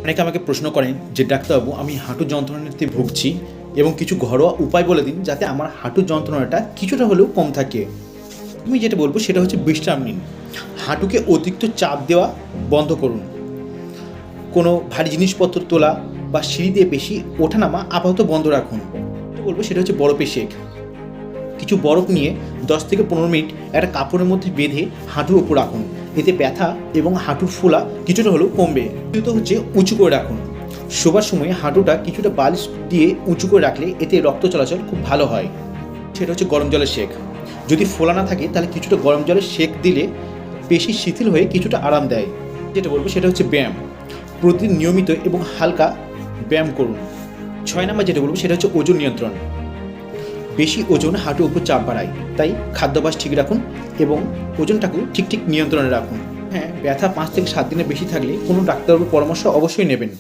অনেকে আমাকে প্রশ্ন করেন যে ডাক্তারবাবু, আমি হাঁটু যন্ত্রণাতে ভুগছি এবং কিছু ঘরোয়া উপায় বলে দিন যাতে আমার হাঁটু যন্ত্রণাটা কিছুটা হলেও কম থাকে। আমি যেটা বলবো সেটা হচ্ছে বিশ্রাম নিন, হাঁটুকে অতিরিক্ত চাপ দেওয়া বন্ধ করুন, কোনো ভারী জিনিসপত্র তোলা বা সিঁড়ি দিয়ে বেশি ওঠানামা আপাতত বন্ধ রাখুন। যেটা বলবো সেটা হচ্ছে বরফের শেক। কিছু বরফ নিয়ে 10 থেকে 15 মিনিট একটা কাপড়ের মধ্যে বেঁধে হাঁটুর ওপর রাখুন, এতে ব্যথা এবং হাঁটুর ফোলা কিছুটা হলেও কমবে। দ্বিতীয়ত হচ্ছে উঁচু করে রাখুন, শোবার সময় হাঁটুটা কিছুটা বালিশ দিয়ে উঁচু করে রাখলে এতে রক্ত চলাচল খুব ভালো হয়। সেটা হচ্ছে গরম জলের শেক। যদি ফোলা না থাকে তাহলে কিছুটা গরম জলের শেক দিলে পেশি শিথিল হয়ে কিছুটা আরাম দেয়। যেটা বলবো সেটা হচ্ছে ব্যায়াম, প্রতিদিন নিয়মিত এবং হালকা ব্যায়াম করুন। 6 নম্বর যেটা বলবো সেটা হচ্ছে ওজন নিয়ন্ত্রণ। বেশি ওজন হাঁটুর উপর চাপ বাড়ায়, তাই খাদ্যাভ্যাস ঠিক রাখুন এবং ওজনটাকেও ঠিক নিয়ন্ত্রণে রাখুন। হ্যাঁ, ব্যথা 5 থেকে 7 দিনের বেশি থাকলে কোনো ডাক্তারের পরামর্শ অবশ্যই নেবেন।